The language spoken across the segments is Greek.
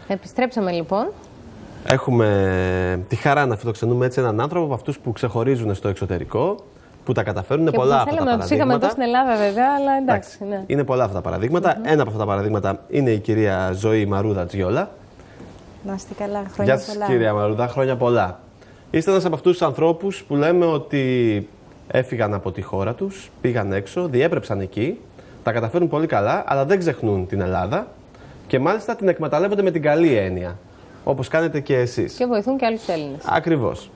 Επιστρέψαμε λοιπόν. Έχουμε τη χαρά να φιλοξενούμε έτσι έναν άνθρωπο από αυτούς που ξεχωρίζουν στο εξωτερικό, που τα καταφέρουν. Είναι πολλά αυτά τα παραδείγματα. Θέλαμε να τους είχαμε εδώ στην Ελλάδα, βέβαια, αλλά εντάξει. Ναι. Είναι πολλά αυτά τα παραδείγματα. Ένα από αυτά τα παραδείγματα είναι η κυρία Ζωή Μαρούδα Τζιόλα. Να είστε καλά, χρόνια πολλά. Γεια σας, κυρία Μαρούδα, χρόνια πολλά. Είστε ένας από αυτούς τους ανθρώπους που λέμε ότι έφυγαν από τη χώρα τους, πήγαν έξω, διέπρεψαν εκεί, τα καταφέρουν πολύ καλά, αλλά δεν ξεχνούν την Ελλάδα και μάλιστα την εκμεταλλεύονται με την καλή έννοια. Όπως κάνετε και εσείς. Και βοηθούν και άλλους Έλληνες. Ακριβώς.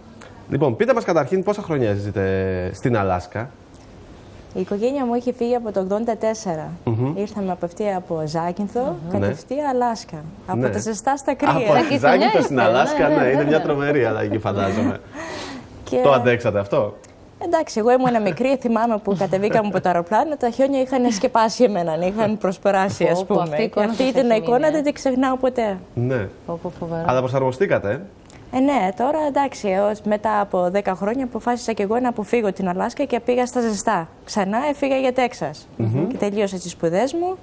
Λοιπόν, πείτε μας καταρχήν πόσα χρόνια ζείτε στην Αλάσκα. Η οικογένεια μου είχε φύγει από το 1984. Ήρθαμε από αυτή από Ζάκυνθο, κατευθείαν Αλάσκα. Από τα ζεστά στα κρύα. Από τη Ζάκυνθο στην Αλάσκα, ναι, είναι μια τρομερή αλλαγή, φαντάζομαι. Το αντέξατε αυτό? Εντάξει, εγώ ήμουν μικρή, θυμάμαι που κατεβήκαμε από το αεροπλάνο, τα χιόνια είχαν σκεπάσει εμένα, είχαν προσπεράσει, ας πούμε. Αυτή ήταν η εικόνα, δεν την ξεχνάω ποτέ. Ναι. Αλλά προσαρμοστήκατε. Ναι, τώρα εντάξει, μετά από 10 χρόνια αποφάσισα και εγώ να αποφύγω την Αλάσκα και πήγα στα ζεστά. Ξανά έφυγα για Τέξας και τελείωσα τις σπουδές μου.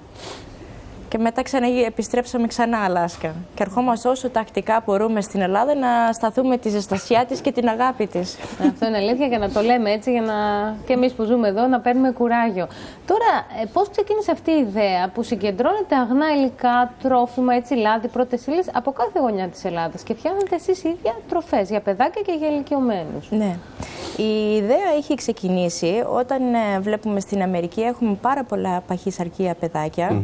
Και μετά επιστρέψαμε ξανά Αλάσκα. Και ερχόμαστε όσο τακτικά μπορούμε στην Ελλάδα να σταθούμε τη ζεστασιά της και την αγάπη της. Αυτό είναι αλήθεια και να το λέμε έτσι για να και εμείς που ζούμε εδώ να παίρνουμε κουράγιο. Τώρα, πώς ξεκίνησε αυτή η ιδέα που συγκεντρώνεται αγνά υλικά, τρόφιμα, έτσι, λάδι, πρώτες ύλες από κάθε γωνιά της Ελλάδας και φτιάχνετε εσείς ίδια τροφές για παιδάκια και για ηλικιωμένους? Ναι. Η ιδέα έχει ξεκινήσει όταν βλέπουμε στην Αμερική έχουμε πάρα πολλά παχυσαρκία παιδάκια.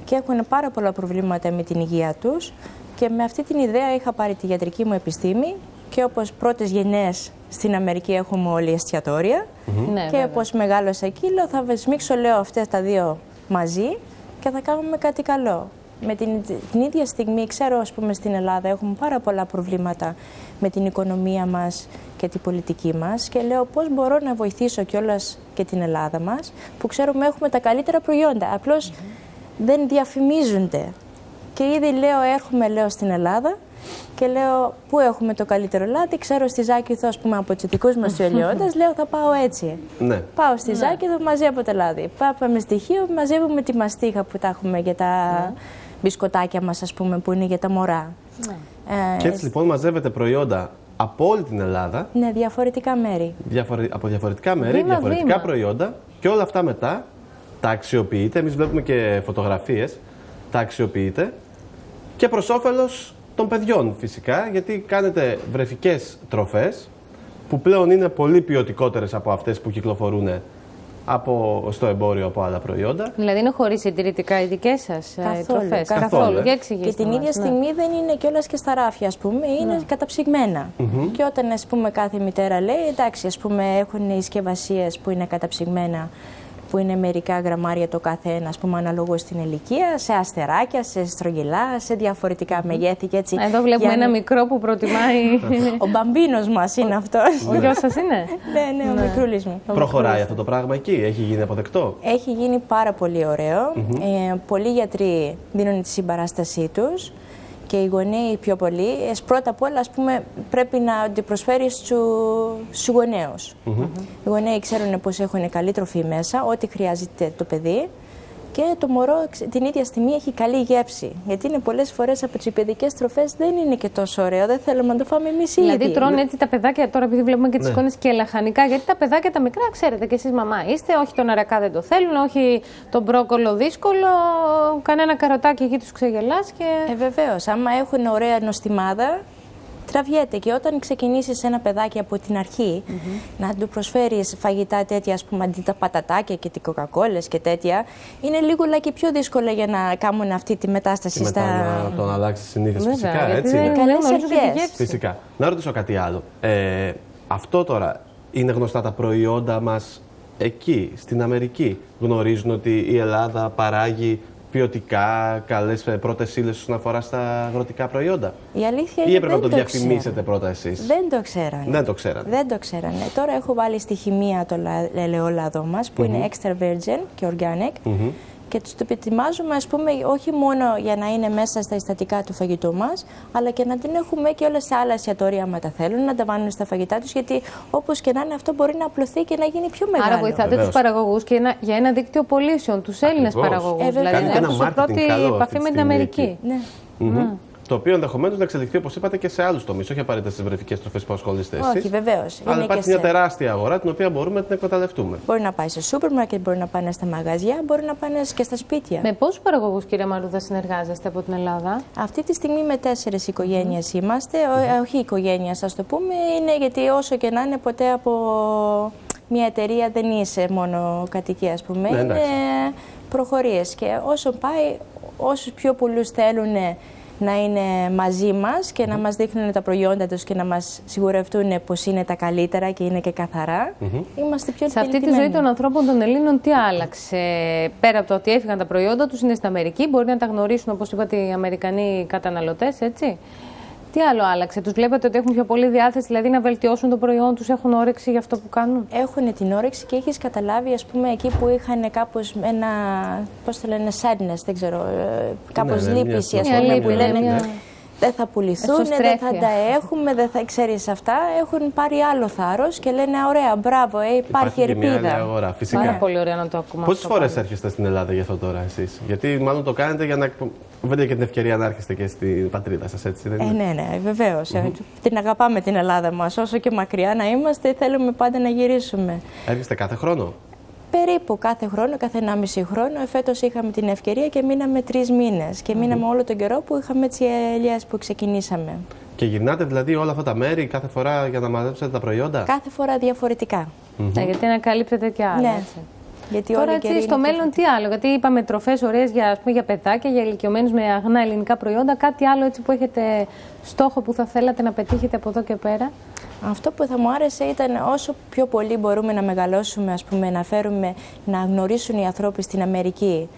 Και έχουν πάρα πολλά προβλήματα με την υγεία τους και με αυτή την ιδέα είχα πάρει τη ιατρική μου επιστήμη και όπως πρώτες γενναίες στην Αμερική έχουμε όλοι εστιατόρια και όπως μεγάλωσα εκεί λέω θα σμίξω λέω αυτές τα δύο μαζί και θα κάνουμε κάτι καλό. Με την ίδια στιγμή ξέρω ας πούμε στην Ελλάδα έχουμε πάρα πολλά προβλήματα με την οικονομία μας και την πολιτική μας και λέω πώς μπορώ να βοηθήσω κιόλας και την Ελλάδα μας που ξέρουμε έχουμε τα καλύτερα προϊόντα. Απλώς δεν διαφημίζονται. Και ήδη λέω, έρχομαι λέω στην Ελλάδα και λέω πού έχουμε το καλύτερο λάδι. Ξέρω στη Ζάκυνθο, ας πούμε, από τους δικούς μας τους ελαιόντες, λέω θα πάω έτσι. Ναι. Πάω στη Ζάκυνθο, μαζεύω το λάδι. Πάμε στη Χίο, μαζεύουμε τη μαστίχα που τα έχουμε για τα μπισκοτάκια μας, ας πούμε, που είναι για τα μωρά. Και έτσι λοιπόν μαζεύετε προϊόντα από όλη την Ελλάδα. Ναι, διαφορετικά μέρη. Από διαφορετικά μέρη, διαφορετικά προϊόντα και όλα αυτά μετά τα αξιοποιείτε, εμείς βλέπουμε και φωτογραφίες, τα αξιοποιείτε και προς όφελος των παιδιών φυσικά, γιατί κάνετε βρεφικές τροφές που πλέον είναι πολύ ποιοτικότερες από αυτές που κυκλοφορούν στο εμπόριο από άλλα προϊόντα. Δηλαδή είναι χωρίς συντηρητικά οι δικές σας τροφές? Καθόλου. Και την ίδια στιγμή δεν είναι κιόλας και στα ράφια, ας πούμε, είναι καταψυγμένα. Και όταν ας πούμε κάθε μητέρα λέει, εντάξει, ας πούμε έχουν οι συσκευασίες που είναι καταψυγμένα, που είναι μερικά γραμμάρια το κάθε ένα, ας πούμε, αναλόγως στην ηλικία, σε αστεράκια, σε στρογγυλά, σε διαφορετικά μεγέθη και έτσι. Εδώ βλέπουμε ένα μικρό που προτιμάει. Ο μπαμπίνος μας είναι αυτός. Ο γιος σας είναι? Ναι, ο μικρούλης μου. Προχωράει αυτό το πράγμα εκεί, έχει γίνει αποδεκτό? Έχει γίνει πάρα πολύ ωραίο. Πολλοί γιατροί δίνουν τη συμπαράστασή τους. Και οι γονέοι πιο πολύ, πρώτα απ' όλα, ας πούμε, πρέπει να την προσφέρει στους γονέους. Οι γονέοι ξέρουν πως έχουν καλή τροφή μέσα, ό,τι χρειάζεται το παιδί και το μωρό την ίδια στιγμή έχει καλή γεύση. Γιατί είναι πολλές φορές από τις παιδικές τροφές δεν είναι και τόσο ωραίο, δεν θέλουμε να το φάμε εμείς ήδη. Δηλαδή τρώνε έτσι τα παιδάκια, τώρα επειδή βλέπουμε και τις εικόνες και λαχανικά, γιατί τα παιδάκια τα μικρά, ξέρετε και εσείς μαμά είστε, όχι τον αρακά δεν το θέλουν, όχι τον μπρόκολο δύσκολο, κανένα καροτάκι εκεί τους ξεγελάς και... Βεβαίως, άμα έχουν ωραία νοστιμάδα, τραβιέται και όταν ξεκινήσεις ένα παιδάκι από την αρχή να του προσφέρεις φαγητά τέτοια, ας πούμε, αντί τα πατατάκια και τις κοκακόλες και τέτοια, είναι λίγο και πιο δύσκολο για να κάνουν αυτή τη μετάσταση και μετά να τον αλλάξει συνήθειες, φυσικά, έτσι είναι. Καλές αρχές. Φυσικά. Να ρωτήσω κάτι άλλο. Αυτό τώρα είναι γνωστά τα προϊόντα μας εκεί, στην Αμερική? Γνωρίζουν ότι η Ελλάδα παράγει ποιοτικά, καλές πρώτες ύλες όσον αφορά στα αγροτικά προϊόντα? Η αλήθεια είναι ή έπρεπε να το διαφημίσετε πρώτα εσείς? Δεν το ξέρανε. Δεν το ξέρανε. Δεν το ξέρανε. Τώρα έχω βάλει στη χημεία το ελαιόλαδο μας που είναι extra virgin και organic. Και τους το ετοιμάζουμε, ας πούμε, όχι μόνο για να είναι μέσα στα συστατικά του φαγητού μας, αλλά και να την έχουμε και όλα σε άλλα εστιατόρια, άμα τα θέλουν, να τα βάλουν στα φαγητά τους. Γιατί όπως και να είναι, αυτό μπορεί να απλωθεί και να γίνει πιο μεγάλο. Άρα, βοηθάτε τους παραγωγούς και για ένα δίκτυο πωλήσεων, τους Έλληνες παραγωγούς. Δηλαδή, να έρθουν σε πρώτη επαφή με την Αμερική. Ναι. Το οποίο ενδεχομένως να εξελιχθεί, όπως είπατε, και σε άλλους τομείς, όχι απαραίτητα στις βρεφικές τροφές που ασχολείστε εσείς. Όχι, βεβαίως. Αλλά υπάρχει μια τεράστια αγορά την οποία μπορούμε να την εκμεταλλευτούμε. Μπορεί να πάει σε σούπερ μάρκετ, μπορεί να πάνε στα μαγαζιά, μπορεί να πάνε και στα σπίτια. Με πόσους παραγωγούς, κυρία Μαρούδα, συνεργάζεστε από την Ελλάδα? Αυτή τη στιγμή με 4 οικογένειες είμαστε. Όχι οικογένειας, ας το πούμε, είναι γιατί όσο και να είναι, ποτέ από μια εταιρεία δεν είσαι μόνο κατοικία, ας πούμε. Ναι, είναι προχωρίες. Και όσο πάει, όσους πιο πολλούς θέλουν να είναι μαζί μας και να μας δείχνουν τα προϊόντα τους και να μας σιγουρευτούν πως είναι τα καλύτερα και είναι και καθαρά, είμαστε πιο σε αυτή τη ζωή των ανθρώπων των Ελλήνων τι άλλαξε? Πέρα από το ότι έφυγαν τα προϊόντα τους, είναι στην Αμερική, μπορεί να τα γνωρίσουν, όπως είπατε, οι Αμερικανοί καταναλωτές, έτσι. Τι άλλο άλλαξε? Τους βλέπετε ότι έχουν πιο πολύ διάθεση, δηλαδή να βελτιώσουν το προϊόν τους, έχουν όρεξη για αυτό που κάνουν? Έχουν την όρεξη και έχεις καταλάβει, ας πούμε, εκεί που είχαν κάπως ένα, πώς το λένε, sadness, δεν ξέρω, κάπως λύπηση, ας πούμε, που λένε δεν θα πουληθούν, δεν θα τα έχουμε, δεν θα ξέρεις αυτά, έχουν πάρει άλλο θάρρος και λένε ωραία, μπράβο, υπάρχει ελπίδα. Μια άλλη αγορά, φυσικά. Πάρα πολύ ωραία να το ακούμε. Πόσες φορές έρχεστε στην Ελλάδα γι' αυτό τώρα εσείς? Γιατί μάλλον το κάνετε για να βρείτε και την ευκαιρία να έρχεστε και στην πατρίδα σας, έτσι δεν είναι? Ναι, βεβαίως. Την αγαπάμε την Ελλάδα μας. Όσο και μακριά να είμαστε, θέλουμε πάντα να γυρίσουμε. Έρχεστε κάθε χρόνο? Περίπου κάθε χρόνο, κάθε 1,5 χρόνο. Φέτος είχαμε την ευκαιρία και μείναμε 3 μήνες. Και μείναμε όλο τον καιρό που είχαμε τις ελιές που ξεκινήσαμε. Και γυρνάτε δηλαδή όλα αυτά τα μέρη κάθε φορά για να μαζέψετε τα προϊόντα? Κάθε φορά διαφορετικά. Γιατί να καλύπτετε και άλλα. Ναι. Έτσι. Γιατί τώρα έτσι στο μέλλον τι άλλο? Γιατί είπαμε τροφές ωραίες για παιδάκια, για ηλικιωμένους με αγνά ελληνικά προϊόντα. Κάτι άλλο έτσι που έχετε στόχο που θα θέλατε να πετύχετε από εδώ και πέρα? Αυτό που θα μου άρεσε ήταν όσο πιο πολύ μπορούμε να μεγαλώσουμε, ας πούμε, να φέρουμε, να γνωρίσουν οι ανθρώποι στην Αμερική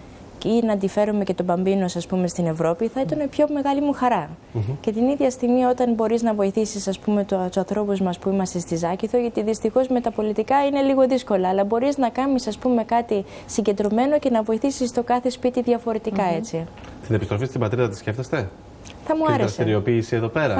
ή να αντιφέρουμε και τον Μπαμπίνος, ας πούμε, στην Ευρώπη, θα ήταν η πιο μεγάλη μου χαρά. Και την ίδια στιγμή όταν μπορείς να βοηθήσεις, ας πούμε, τους ανθρώπους μας που είμαστε στη Ζάκηθο, γιατί δυστυχώς με τα πολιτικά είναι λίγο δύσκολα, αλλά μπορείς να κάνεις, ας πούμε, κάτι συγκεντρωμένο και να βοηθήσεις το κάθε σπίτι διαφορετικά, έτσι. Την επιστροφή στην πατρίδα τη σκέφτεστε? Θα μου άρεσε. Την δραστηριοποίηση εδώ πέρα,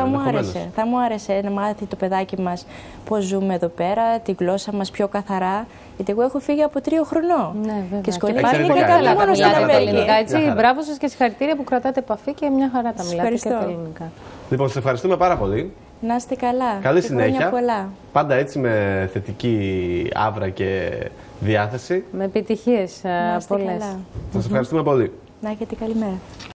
θα μου άρεσε να μάθει το παιδάκι μας πώς ζούμε εδώ πέρα, τη γλώσσα μας πιο καθαρά. Γιατί εγώ έχω φύγει από 3 χρονών. Ναι, βέβαια. Και σχολεία είναι καλά μόνο στην Αμερική. Μπράβο σας και συγχαρητήρια που κρατάτε επαφή και μια χαρά τα μιλάτε και τα ελληνικά. Λοιπόν, σας ευχαριστούμε πάρα πολύ. Να είστε καλά. Καλή συνέχεια. Πολλά. Πάντα έτσι με θετική άβρα και διάθεση. Με επιτυχίες πολλές. Σας ευχαριστούμε πολύ. Να έχετε καλημέρα.